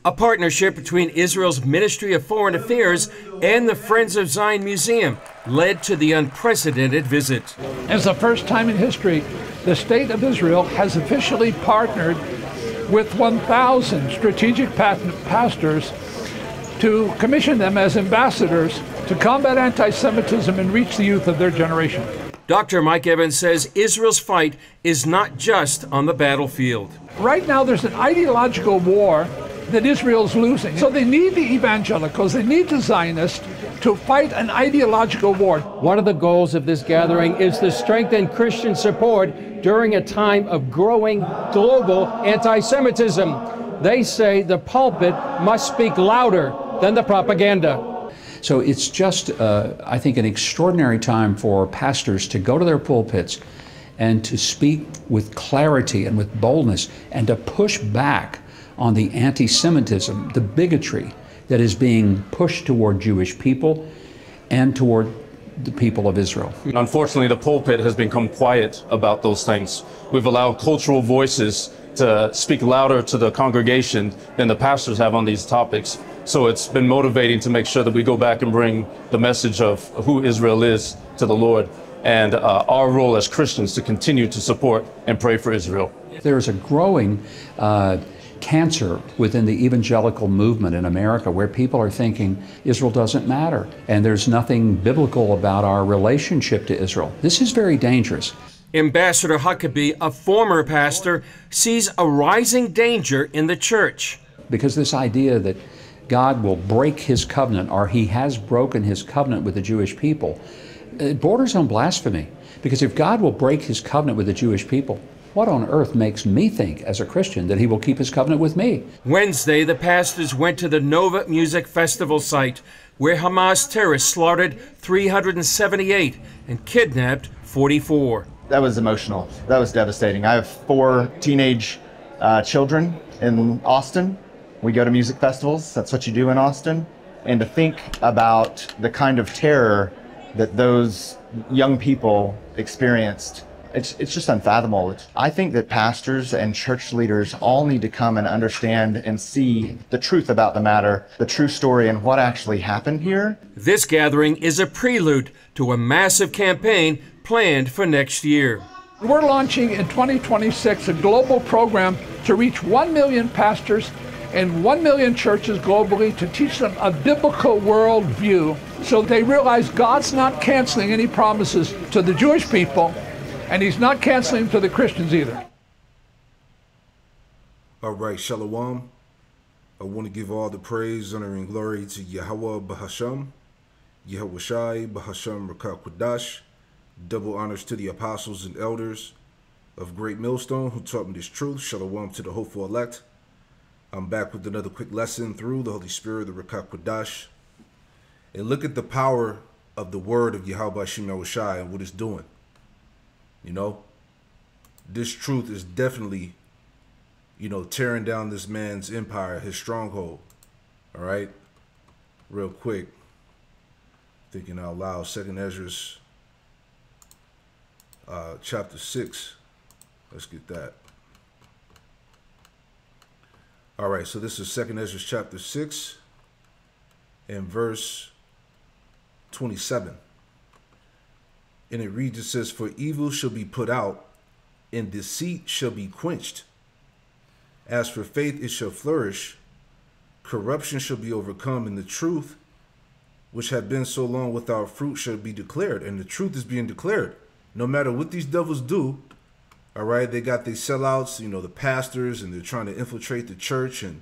a partnership between Israel's Ministry of Foreign Affairs and the Friends of Zion Museum led to the unprecedented visit. It's the first time in history the State of Israel has officially partnered with 1,000 strategic pastors to commission them as ambassadors to combat anti-Semitism and reach the youth of their generation. Dr. Mike Evans says Israel's fight is not just on the battlefield. Right now there's an ideological war that Israel's losing. So they need the evangelicals, they need the Zionists to fight an ideological war. One of the goals of this gathering is to strengthen Christian support during a time of growing global anti-Semitism. They say the pulpit must speak louder than the propaganda. So it's just, I think, an extraordinary time for pastors to go to their pulpits and to speak with clarity and with boldness and to push back on the anti-Semitism, the bigotry that is being pushed toward Jewish people and toward the people of Israel. Unfortunately, the pulpit has become quiet about those things. We've allowed cultural voices to speak louder to the congregation than the pastors have on these topics. So it's been motivating to make sure that we go back and bring the message of who Israel is to the Lord and our role as Christians to continue to support and pray for Israel. There is a growing cancer within the evangelical movement in America where people are thinking Israel doesn't matter and there's nothing biblical about our relationship to Israel. This is very dangerous. Ambassador Huckabee, a former pastor, sees a rising danger in the church. Because this idea that God will break his covenant, or he has broken his covenant with the Jewish people, it borders on blasphemy. Because if God will break his covenant with the Jewish people, what on earth makes me think as a Christian that he will keep his covenant with me? Wednesday, the pastors went to the Nova Music Festival site where Hamas terrorists slaughtered 378 and kidnapped 44. That was emotional. That was devastating. I have 4 teenage children in Austin. We go to music festivals. That's what you do in Austin. And to think about the kind of terror that those young people experienced, it's just unfathomable. I think that pastors and church leaders all need to come and understand and see the truth about the matter, the true story, and what actually happened here. This gathering is a prelude to a massive campaign planned for next year. We're launching in 2026 a global program to reach 1 million pastors and 1 million churches globally to teach them a biblical worldview so they realize God's not canceling any promises to the Jewish people, and he's not canceling to the Christians either. All right, Shalom. I want to give all the praise, honor, and glory to Yahweh Bahasham, Yahweh Shai, Bahasham Rakak Quadash. Double honors to the apostles and elders of Great Millstone who taught me this truth. Shalom to the hopeful elect. I'm back with another quick lesson through the Holy Spirit, the Rakak Quadash. And look at the power of the word of Yahweh Hashem Yahushai and what it's doing. You know, this truth is definitely, tearing down this man's empire, his stronghold. All right. Real quick. Thinking out loud. 2nd Ezra's chapter 6. Let's get that. All right. So this is 2nd Ezra's chapter 6 and verse 27. And it reads, it says, "For evil shall be put out, and deceit shall be quenched. As for faith, it shall flourish. Corruption shall be overcome, and the truth, which had been so long without fruit, shall be declared." And the truth is being declared. No matter what these devils do, all right, they got these sellouts, the pastors, and they're trying to infiltrate the church and,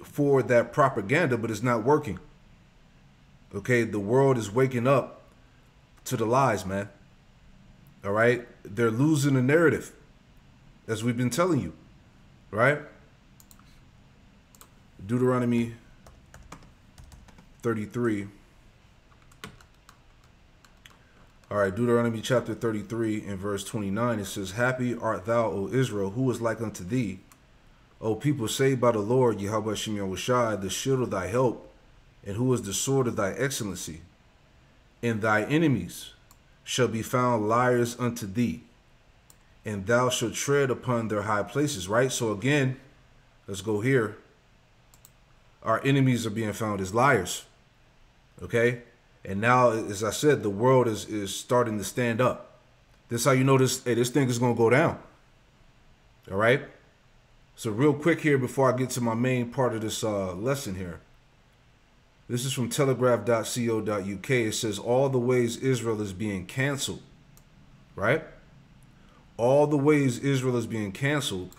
forward that propaganda, but it's not working. Okay, the world is waking up to the lies, man. All right, they're losing the narrative, as we've been telling you, right? Deuteronomy 33. All right, Deuteronomy chapter 33 and verse 29, it says, "Happy art thou, O Israel, who is like unto thee, O people saved by the Lord, Yahweh Hashem Yahushai, the shield of thy help, and who is the sword of thy excellency. And thy enemies shall be found liars unto thee, and thou shalt tread upon their high places." Right? So again, let's go here. our enemies are being found as liars. Okay? And now, as I said, the world is starting to stand up. This is how you know this, hey, this thing is going to go down. All right? So real quick here before I get to my main part of this lesson here. This is from telegraph.co.uk. It says, all the ways Israel is being canceled. Right? All the ways Israel is being canceled.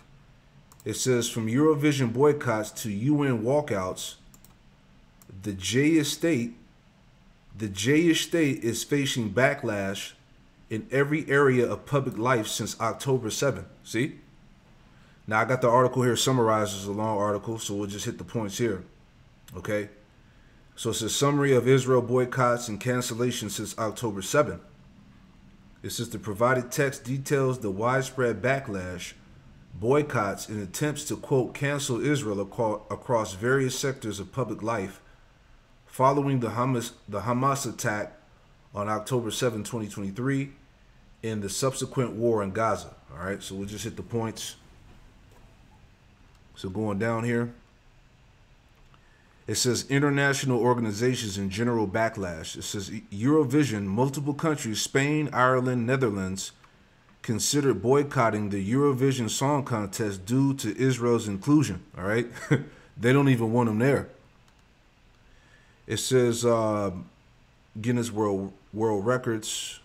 It says, from Eurovision boycotts to UN walkouts, the Jewish state is facing backlash in every area of public life since October 7th. See? Now, I got the article here summarized as a long article, so we'll just hit the points here. Okay? So it's a summary of Israel boycotts and cancellations since October 7th. It says the provided text details the widespread backlash, boycotts, and attempts to, quote, cancel Israel across various sectors of public life following the Hamas attack on October 7, 2023, and the subsequent war in Gaza. All right, so we'll just hit the points. So going down here, it says international organizations in general backlash. It says Eurovision, multiple countries, Spain, Ireland, Netherlands, considered boycotting the Eurovision Song Contest due to Israel's inclusion. All right, they don't even want them there. It says Guinness World Records.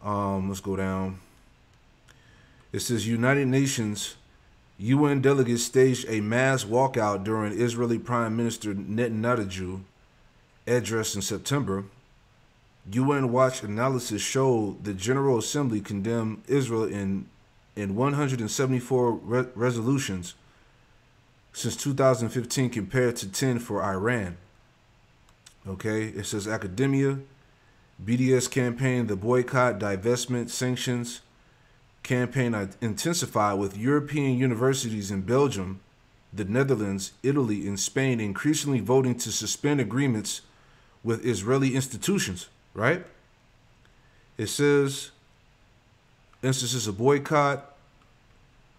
Let's go down. It says United Nations UN delegates staged a mass walkout during Israeli Prime Minister Netanyahu address in September. UN Watch analysis showed the General Assembly condemned Israel in 174 resolutions since 2015 compared to 10 for Iran. Okay, it says academia, BDS campaign, the boycott, divestment, sanctions campaign intensified with European universities in Belgium, the Netherlands, Italy, and Spain increasingly voting to suspend agreements with Israeli institutions, right? It says instances of boycott.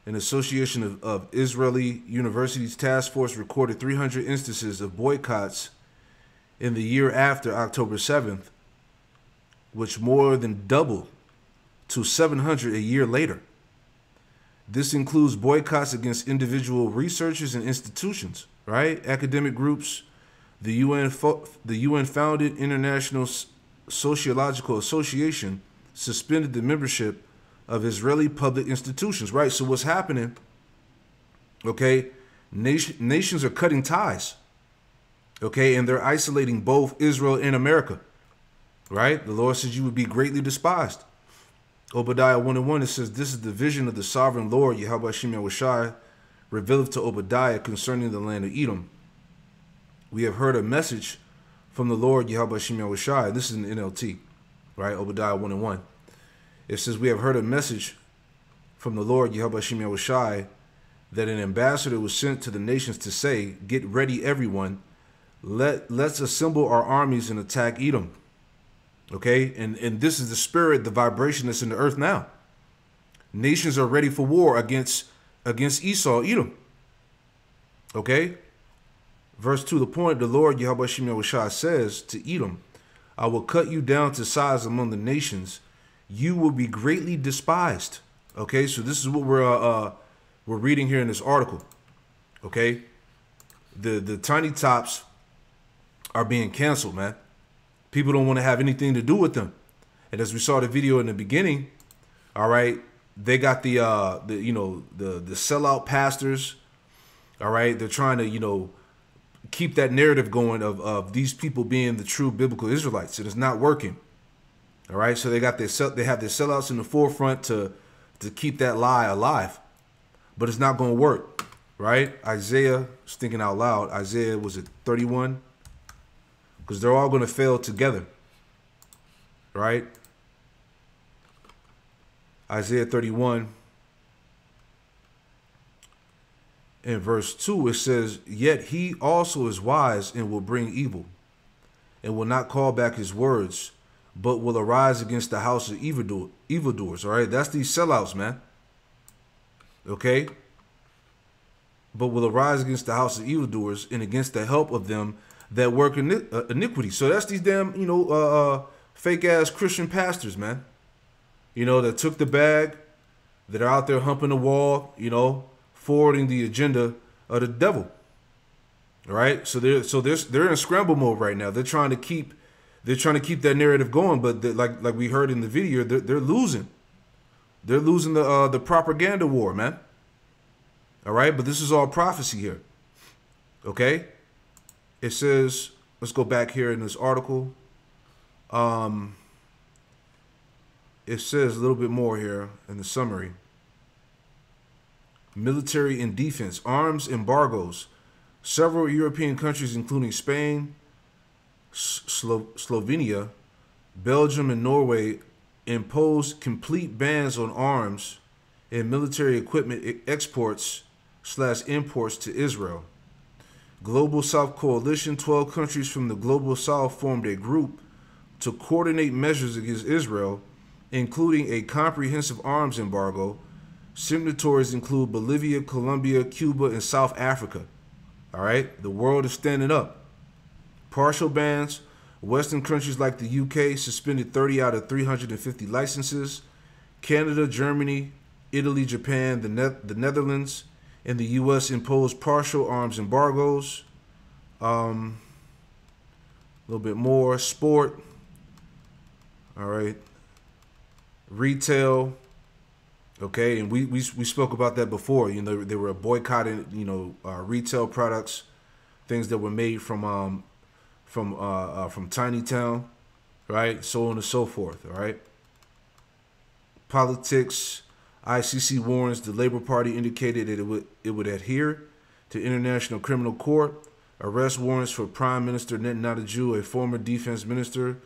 An association of Israeli universities task force recorded 300 instances of boycotts in the year after October 7th, which more than doubled to 700 a year later. This includes boycotts against individual researchers and institutions, right? Academic groups. The UN-founded International Sociological Association suspended the membership of Israeli public institutions, right? So what's happening, okay, nations are cutting ties, okay, and they're isolating both Israel and America, right? The Lord says you would be greatly despised. Obadiah 1:1, it says, this is the vision of the sovereign Lord, Yahweh Shem Yahushai, revealed to Obadiah concerning the land of Edom. We have heard a message from the Lord, Yahweh Shem Yahushai. This is in NLT, right? Obadiah 1:1. It says, we have heard a message from the Lord, Yahweh Shem Yahushai, that an ambassador was sent to the nations to say, get ready, everyone. Let's assemble our armies and attack Edom. Okay, and this is the spirit, the vibration that's in the earth now. Nations are ready for war against Esau, Edom. Okay, verse 2, the point, the Lord Yahweh Shem Yahushua says to Edom, I will cut you down to size among the nations. You will be greatly despised. Okay, so this is what we're reading here in this article. Okay, the tiny tops are being canceled, man. People don't want to have anything to do with them. And as we saw the video in the beginning, all right, they got the sellout pastors. All right, they're trying to, keep that narrative going of these people being the true biblical Israelites. It is not working. All right, so they have their sellouts in the forefront to keep that lie alive. But it's not going to work, right? Isaiah, just thinking out loud, Isaiah, was it 31? Because they're all going to fail together, right? Isaiah 31 in verse 2, it says, yet he also is wise and will bring evil and will not call back his words, but will arise against the house of evildoers, all right? That's these sellouts, man, okay? but will arise against the house of evildoers and against the help of them that work iniquity. So that's these damn, fake ass Christian pastors, man. That took the bag, that are out there humping the wall, forwarding the agenda of the devil. All right, so they're in scramble mode right now. They're trying to keep that narrative going, but like we heard in the video, they're losing. They're losing the propaganda war, man. All right, but this is all prophecy here. Okay, it says, let's go back here in this article. It says a little bit more here in the summary. Military and defense, arms embargoes. Several European countries, including Spain, Slovenia, Belgium, and Norway, imposed complete bans on arms and military equipment exports/imports to Israel. Global South Coalition, 12 countries from the Global South formed a group to coordinate measures against Israel, including a comprehensive arms embargo. Signatories include Bolivia, Colombia, Cuba, and South Africa. All right, the world is standing up. Partial bans. Western countries like the UK suspended 30 out of 350 licenses. Canada, Germany, Italy, Japan, the Netherlands, and the US imposed partial arms embargoes. A little bit more. Sport. All right. Retail. Okay, and we spoke about that before. They were boycotting, retail products, things that were made from Tiny Town, right? So on and so forth. All right. Politics. ICC warns the Labour Party indicated that it would adhere to International Criminal Court. Arrest warrants for Prime Minister Netanyahu, a former defense minister,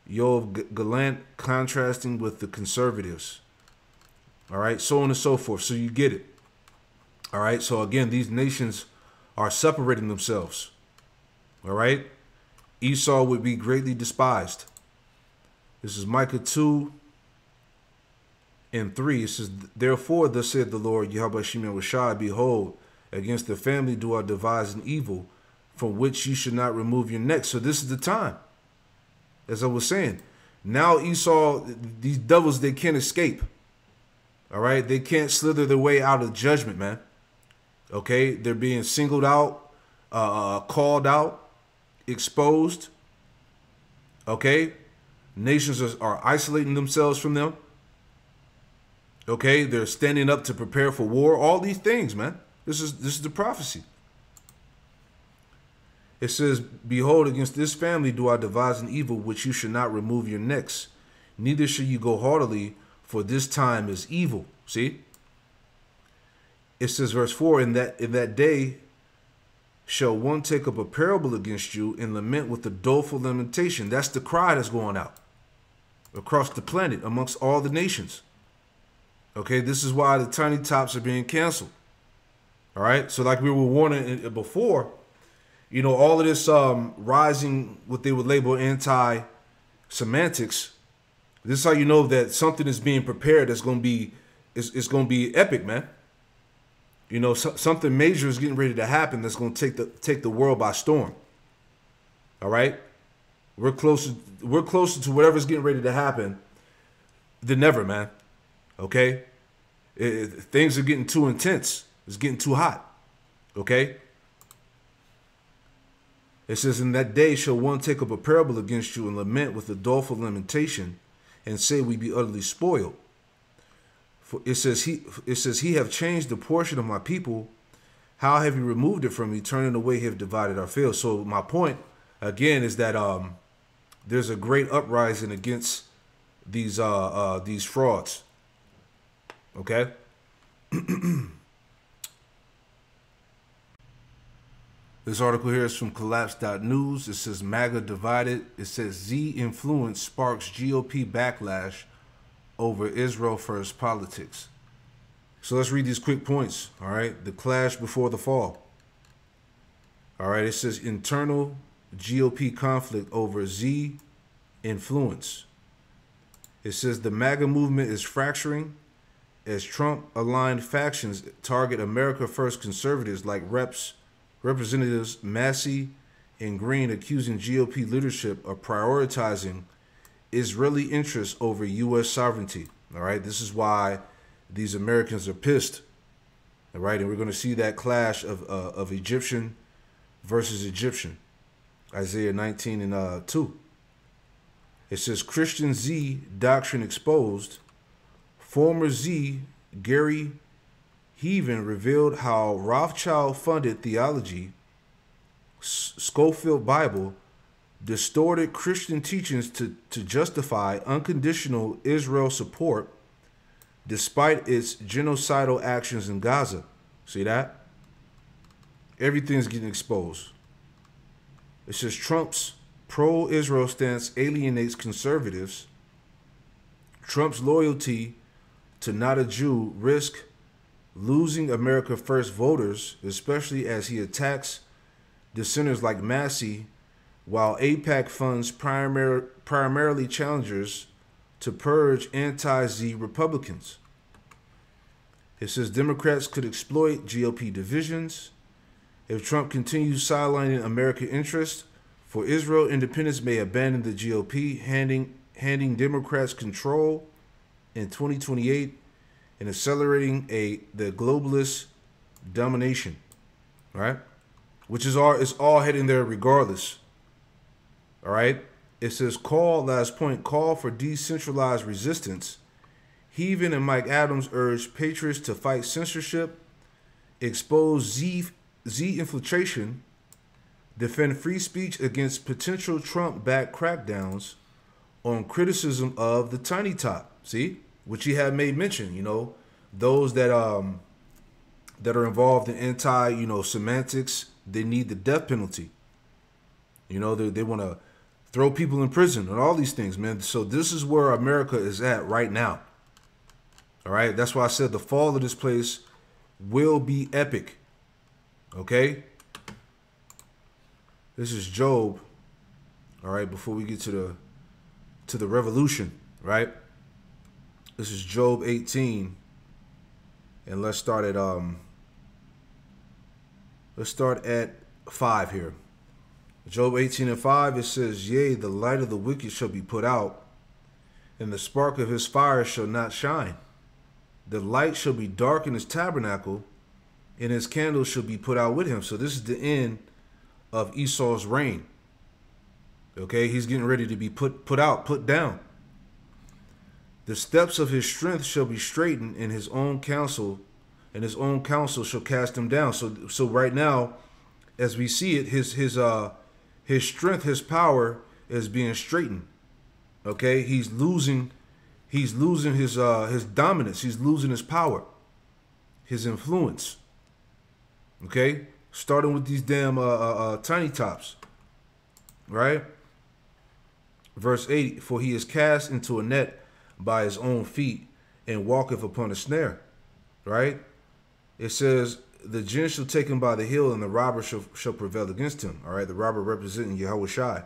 Yoav Gallant, contrasting with the conservatives. All right, so on and so forth. So you get it. All right, so again, these nations are separating themselves. All right, Esau would be greatly despised. This is Micah 2 and 3. It says, therefore, thus said the Lord, Yahweh Shem Rashad, behold, against the family do I devise an evil, from which you should not remove your neck. So this is the time. As I was saying, now Esau, these devils, they can't escape. All right, they can't slither their way out of judgment, man. Okay, they're being singled out, called out, exposed. Okay, nations are isolating themselves from them. Okay, they're standing up to prepare for war. All these things, man. This is the prophecy. It says, behold, against this family do I devise an evil which you should not remove your necks, neither shall you go haughtily, for this time is evil. See? It says, verse 4, in that day shall one take up a parable against you and lament with a doleful lamentation. That's the cry that's going out across the planet amongst all the nations. Okay, this is why the tiny tops are being canceled. All right, so like we were warning before, all of this rising, what they would label anti-semantics. This is how you know that something is being prepared that's going to be, it's going to be epic, man. Something major is getting ready to happen that's going to take the world by storm. All right, we're closer to whatever's getting ready to happen than ever, man. Okay, things are getting too intense. It's getting too hot. Okay. It says, in that day shall one take up a parable against you and lament with a doleful lamentation, and say we be utterly spoiled. For it says he have changed the portion of my people. How have you removed it from me? Turning away, have divided our field. So my point again is that there's a great uprising against these frauds. Okay. This article here is from collapse.news. It says Maga divided. It says Z influence sparks GOP backlash over Israel first politics. So let's read these quick points. All right. The clash before the fall. All right. It says internal GOP conflict over Z influence. It says the MAGA movement is fracturing as Trump-aligned factions target America First conservatives like Representatives Massey and Green, accusing GOP leadership of prioritizing Israeli interests over U.S. sovereignty. All right, this is why these Americans are pissed. All right, and we're going to see that clash of Egyptian versus Egyptian. Isaiah 19 and 2. It says, Christian Z doctrine exposed. Former Z, Gary Heaven, revealed how Rothschild-funded theology, Schofield Bible, distorted Christian teachings to justify unconditional Israel support despite its genocidal actions in Gaza. See that? Everything's getting exposed. It says Trump's pro-Israel stance alienates conservatives. Trump's loyalty to not a Jew risk losing America First voters, especially as he attacks dissenters like Massey, while AIPAC funds primarily challengers to purge anti-Z Republicans. It says Democrats could exploit GOP divisions. If Trump continues sidelining American interests for Israel, independents may abandon the GOP, handing Democrats control in 2028 and accelerating the globalist domination. All right, which is all heading there regardless. All right. It says last point, call for decentralized resistance. Heaven and Mike Adams urge patriots to fight censorship, expose Z infiltration, defend free speech against potential Trump-backed crackdowns on criticism of the tiny top. See, which he had made mention, you know, those that are involved in semantics, they need the death penalty. You know, they want to throw people in prison and all these things, man. So this is where America is at right now. All right. That's why I said the fall of this place will be epic. Okay. This is Job. All right. Before we get to the revolution, right? This is Job 18. And let's start at 5 here. Job 18 and 5, it says, yea, the light of the wicked shall be put out, and the spark of his fire shall not shine. The light shall be dark in his tabernacle, and his candle shall be put out with him. So this is the end of Esau's reign. Okay, he's getting ready to be put out, put down. The steps of his strength shall be straightened, and his own counsel shall cast him down. So right now, as we see it, his strength, his power is being straightened. Okay, he's losing his dominance. He's losing his power, his influence. Okay, starting with these damn tiny tops. Right. Verse 8: for he is cast into a net by his own feet, and walketh upon a snare. Right. It says, the jinn shall take him by the heel, and the robber shall prevail against him. All right, the robber representing Yahweh Shai.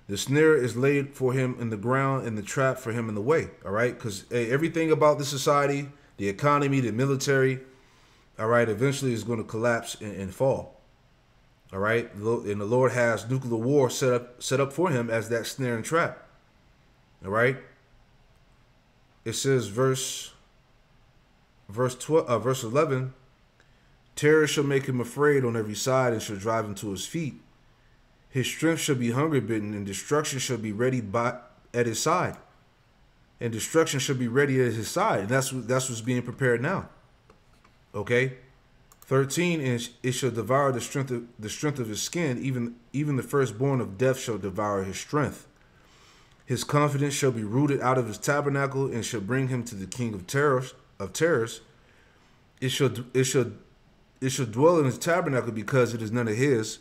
The snare is laid for him in the ground, and the trap for him in the way. All right, because everything about the society, the economy, the military, all right, eventually is going to collapse and fall. All right, and the Lord has nuclear war set up for him as that snare and trap. All right. It says verse 11. Terror shall make him afraid on every side, and shall drive him to his feet. His strength shall be hunger bitten, and destruction shall be ready at his side. And destruction shall be ready at his side. And that's what's being prepared now. Okay. 13, and it shall devour the strength of his skin, even the firstborn of death shall devour his strength. His confidence shall be rooted out of his tabernacle, and shall bring him to the king of terrors. It shall dwell in his tabernacle, because it is none of his.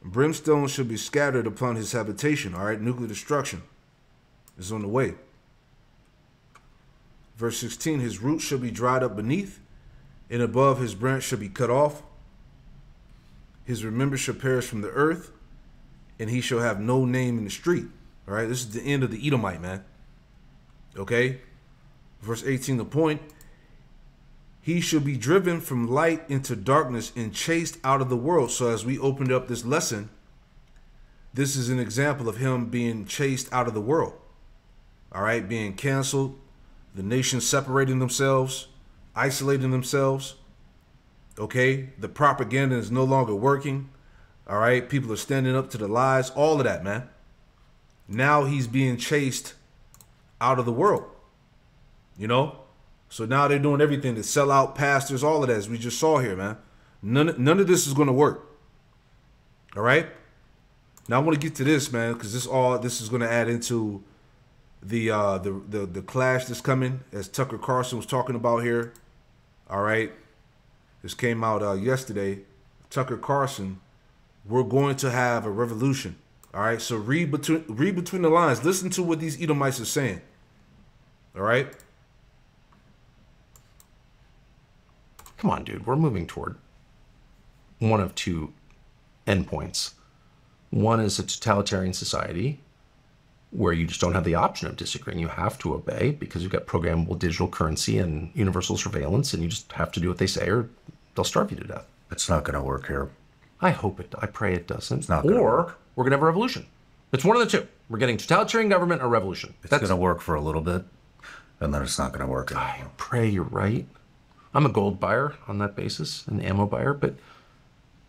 Brimstone shall be scattered upon his habitation. All right, nuclear destruction is on the way. Verse 16, his roots shall be dried up beneath, and above his branch shall be cut off. His remembrance shall perish from the earth, and he shall have no name in the street. All right, this is the end of the Edomite, man. Okay. Verse 18, the point, he shall be driven from light into darkness and chased out of the world. So as we opened up this lesson, this is an example of him being chased out of the world. All right, being canceled, the nation separating themselves, isolating themselves. Okay, the propaganda is no longer working. All right, people are standing up to the lies, all of that, man. Now he's being chased out of the world, you know? So now they're doing everything to sell out pastors, all of that, as we just saw here, man. None of this is going to work. All right? Now I want to get to this, man, because this is going to add into the clash that's coming, as Tucker Carlson was talking about here. All right? This came out yesterday. Tucker Carlson, we're going to have a revolution. All right? So read between the lines. Listen to what these Edomites are saying. All right? Come on, dude. We're moving toward one of two endpoints. One is a totalitarian society where you just don't have the option of disagreeing. You have to obey because you've got programmable digital currency and universal surveillance, and you just have to do what they say or they'll starve you to death. It's not going to work here. I hope it. I pray it doesn't. It's not going to work. We're going to have a revolution. It's one of the two. We're getting totalitarian government or revolution. It's going to work for a little bit, and then it's not going to work anymore. I pray you're right. I'm a gold buyer on that basis, an ammo buyer, but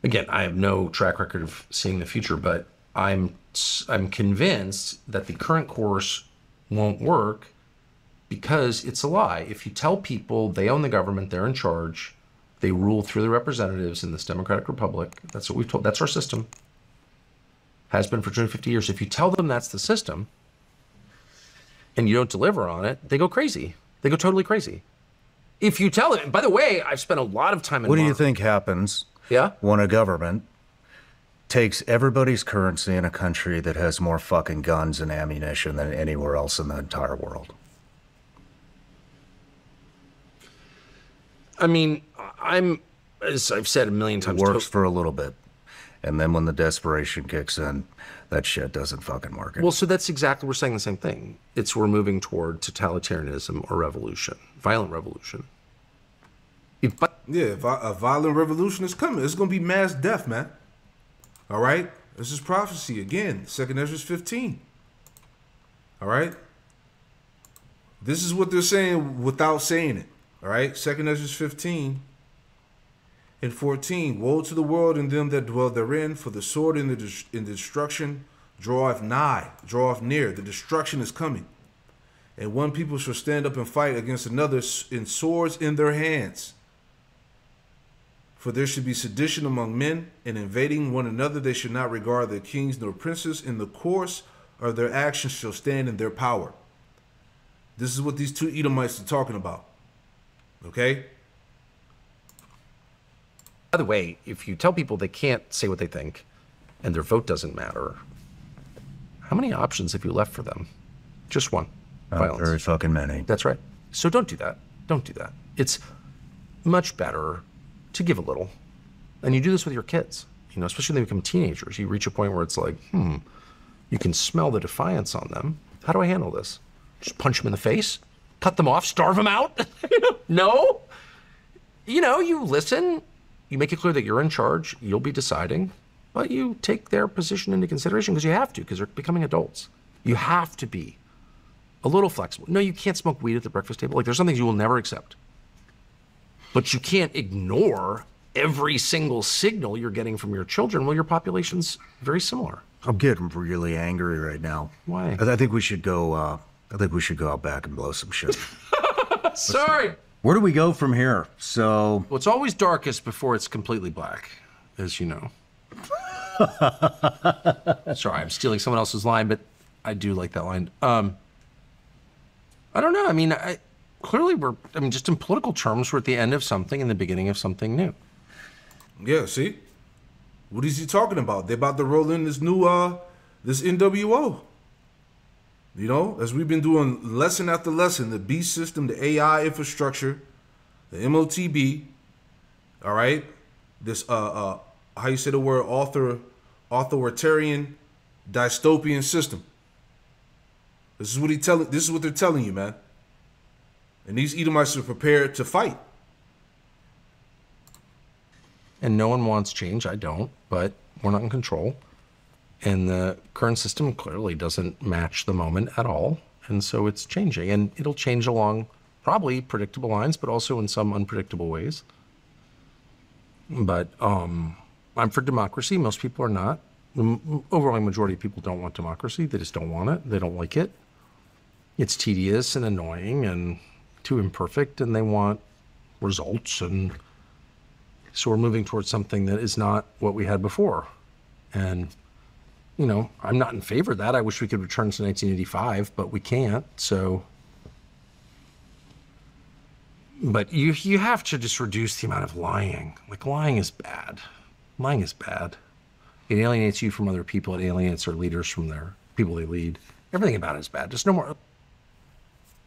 again, I have no track record of seeing the future, but I'm convinced that the current course won't work because it's a lie. If you tell people they own the government, they're in charge, they rule through the representatives in this democratic republic, that's what we've told, that's our system, has been for 250 years. If you tell them that's the system and you don't deliver on it, they go crazy. They go totally crazy. If you tell them, by the way, I've spent a lot of time in What do you think happens when a government takes everybody's currency in a country that has more fucking guns and ammunition than anywhere else in the entire world? I mean, as I've said a million times, it works for a little bit. And then when the desperation kicks in, that shit doesn't fucking work. Well, so that's exactly, we're saying the same thing. We're moving toward totalitarianism or revolution, violent revolution. A violent revolution is coming. It's going to be mass death, man. All right? This is prophecy. Again, 2nd Ezra 15. All right? This is what they're saying without saying it. All right? 2nd Ezra 15 and 14. Woe to the world and them that dwell therein, for the sword in the destruction draweth nigh, draweth near. The destruction is coming. And one people shall stand up and fight against another in swords in their hands. For there should be sedition among men, and invading one another they should not regard their kings nor princes. In the course of their actions shall stand in their power. This is what these two Edomites are talking about. Okay? By the way, if you tell people they can't say what they think and their vote doesn't matter, how many options have you left for them? Just one. Violence. Very fucking many. That's right. So don't do that. Don't do that. It's much better to give a little. And you do this with your kids, you know, especially when they become teenagers. You reach a point where it's like, you can smell the defiance on them. How do I handle this? Just punch them in the face? Cut them off? Starve them out? No. You know, you listen. You make it clear that you're in charge, you'll be deciding, but you take their position into consideration because you have to, because they're becoming adults. You have to be a little flexible. No, you can't smoke weed at the breakfast table. Like, there's some things you will never accept. But you can't ignore every single signal you're getting from your children. Well, your population's very similar. I'm getting really angry right now. Why? I think we should go, out back and blow some shit. Sorry. Where do we go from here? So... Well, it's always darkest before it's completely black, as you know. Sorry, I'm stealing someone else's line, but I do like that line. I don't know. I mean, clearly just in political terms, we're at the end of something and the beginning of something new. Yeah, see? What is he talking about? They're about to roll in this new, this NWO. You know, as we've been doing lesson after lesson, the beast system, the AI infrastructure, the MOTB, all right? This, how you say the word, authoritarian dystopian system. This is what they're telling you, man. And these Edomites are prepared to fight. And no one wants change. I don't, but we're not in control. And the current system clearly doesn't match the moment at all. And so it's changing. And it'll change along probably predictable lines, but also in some unpredictable ways. But I'm for democracy. Most people are not. The overwhelming majority of people don't want democracy. They just don't want it. They don't like it. It's tedious and annoying and too imperfect, and they want results. And so we're moving towards something that is not what we had before. And, you know, I'm not in favor of that. I wish we could return to 1985, but we can't. So, but you have to just reduce the amount of lying. Like, lying is bad. Lying is bad. It alienates you from other people. It alienates their leaders from their people they lead. Everything about it is bad. Just no more.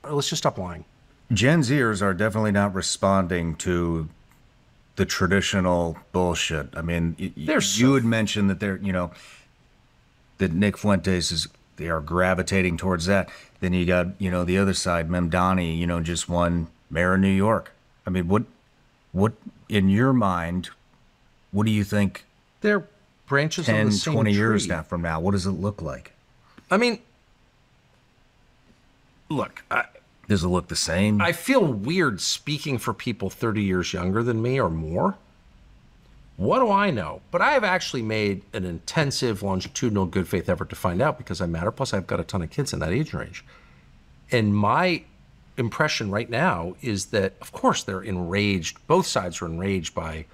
Let's just stop lying. Gen Zers are definitely not responding to the traditional bullshit. I mean, you had mentioned that they're, you know, that Nick Fuentes they are gravitating towards that. Then you got, you know, the other side, Memdani, you know, just won mayor of New York. I mean, what in your mind, what do you think? They're branches 10, of the same 20 years tree. now from now, what does it look like? I mean, look, does it look the same? I feel weird speaking for people 30 years younger than me or more. What do I know? But I have actually made an intensive, longitudinal, good faith effort to find out because I matter. Plus, I've got a ton of kids in that age range. And my impression right now is that, of course, they're enraged. Both sides are enraged by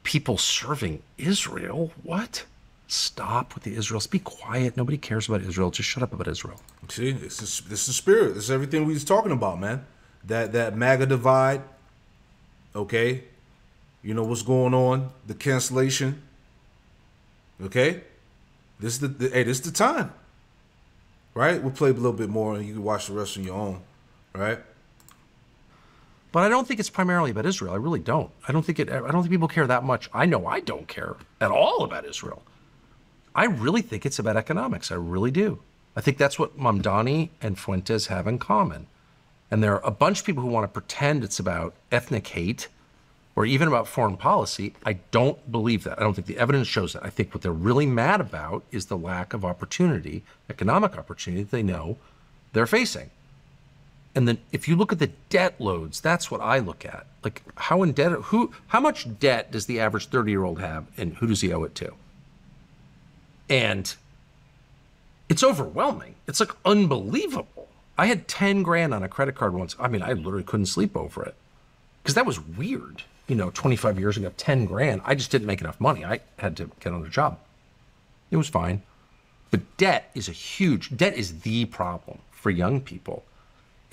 people serving Israel. What? Stop with the Israel. Be quiet. Nobody cares about Israel. Just shut up about Israel. See, this is the spirit. This is everything we was talking about, man. That MAGA divide. Okay, you know what's going on. The cancellation. Okay, this is this is the time. Right? We'll play a little bit more, and you can watch the rest on your own. Right? But I don't think it's primarily about Israel. I really don't. I don't think people care that much. I know I don't care at all about Israel. I really think it's about economics. I really do. I think that's what Mamdani and Fuentes have in common. And there are a bunch of people who want to pretend it's about ethnic hate or even about foreign policy. I don't believe that. I don't think the evidence shows that. I think what they're really mad about is the lack of opportunity, economic opportunity that they know they're facing. And then if you look at the debt loads, that's what I look at. Like how much debt does the average 30-year-old have and who does he owe it to? And it's overwhelming. It's like unbelievable. I had 10 grand on a credit card once. I mean, I literally couldn't sleep over it because that was weird. You know, 25 years ago, 10 grand. I just didn't make enough money. I had to get another job. It was fine. But debt is debt is the problem for young people.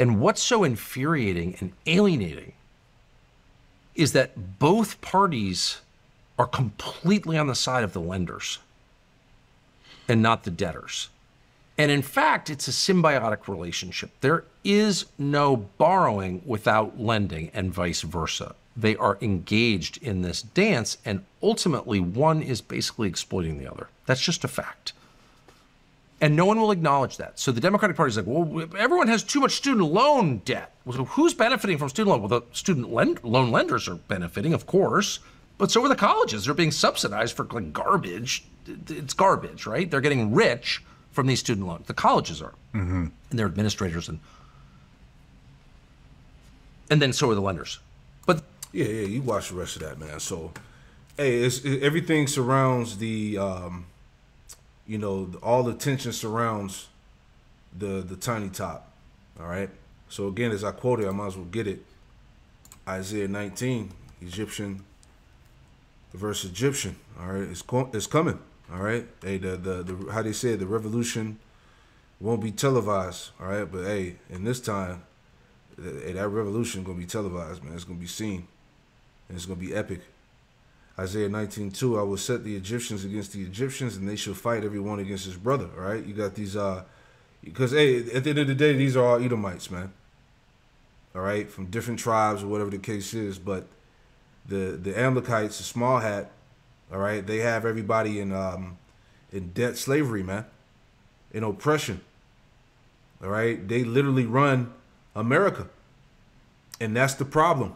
And what's so infuriating and alienating is that both parties are completely on the side of the lenders and not the debtors. And in fact, it's a symbiotic relationship. There is no borrowing without lending and vice versa. They are engaged in this dance, and ultimately one is basically exploiting the other. That's just a fact. And no one will acknowledge that. So the Democratic Party is like, well, everyone has too much student loan debt. Well, so who's benefiting from student loan? Well, the student loan lenders are benefiting, of course, but so are the colleges. They're being subsidized for like garbage. It's garbage, right? They're getting rich from these student loans. The colleges are, and their administrators, and then so are the lenders. But yeah, you watch the rest of that, man. So, hey, everything surrounds the. You know, all the tension surrounds the tiny top. All right. So again, as I quoted, I might as well get it. Isaiah 19, Egyptian versus Egyptian. All right, it's coming. All right. Hey, the how they say it, the revolution won't be televised. All right, but hey, in this time, that revolution gonna be televised, man. It's gonna be seen, and it's gonna be epic. Isaiah 19:2, I will set the Egyptians against the Egyptians, and they shall fight everyone against his brother. All right, you got these, because hey, at the end of the day, these are all Edomites, man. All right, from different tribes or whatever the case is. But the Amalekites, the small hat, all right, they have everybody in debt slavery, man, in oppression. All right, they literally run America. And that's the problem.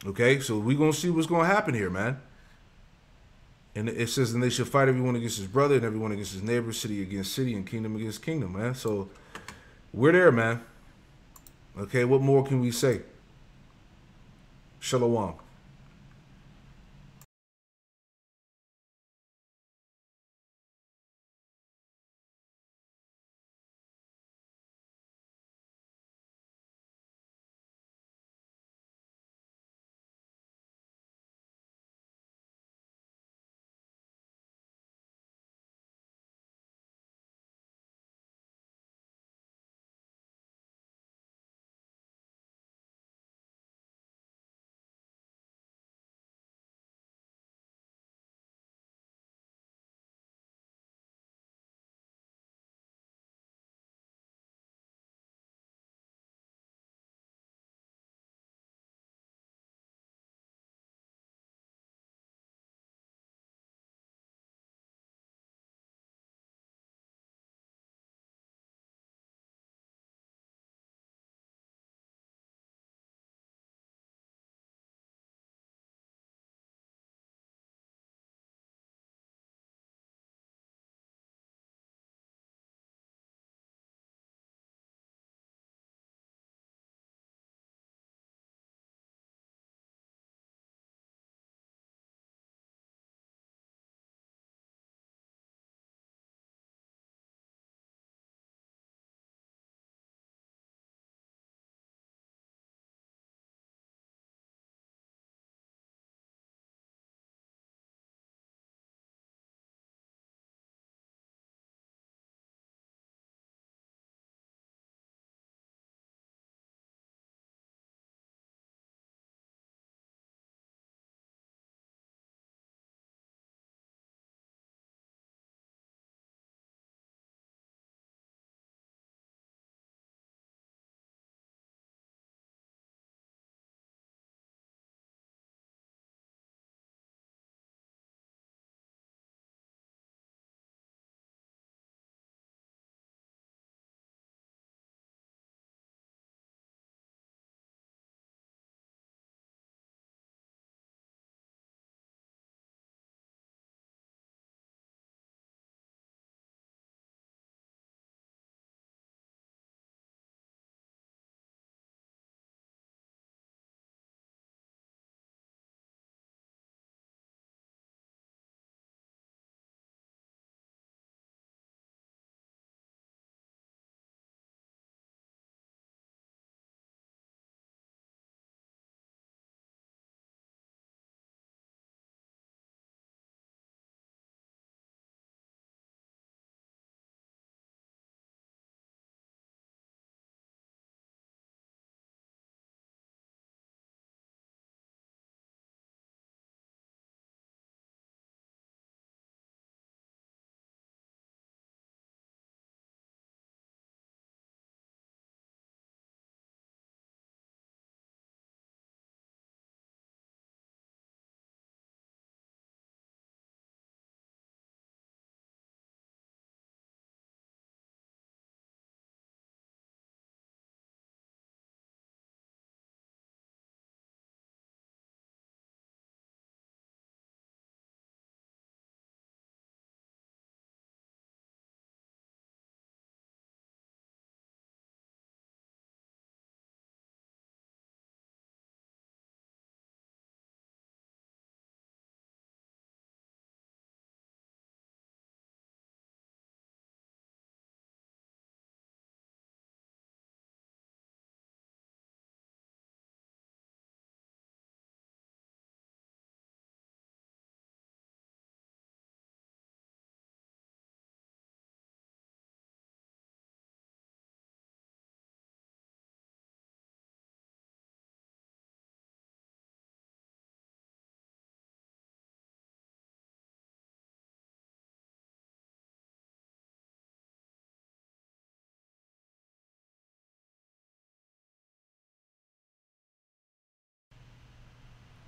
Okay, so we're going to see what's going to happen here, man. And it says, and they shall fight everyone against his brother and everyone against his neighbor, city against city, and kingdom against kingdom, man. So we're there, man. Okay, what more can we say? Shalom.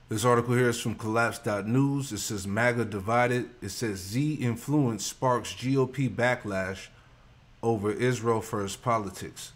This article here is from collapse.news. It says Maga divided. It says Z influence sparks GOP backlash over Israel first politics.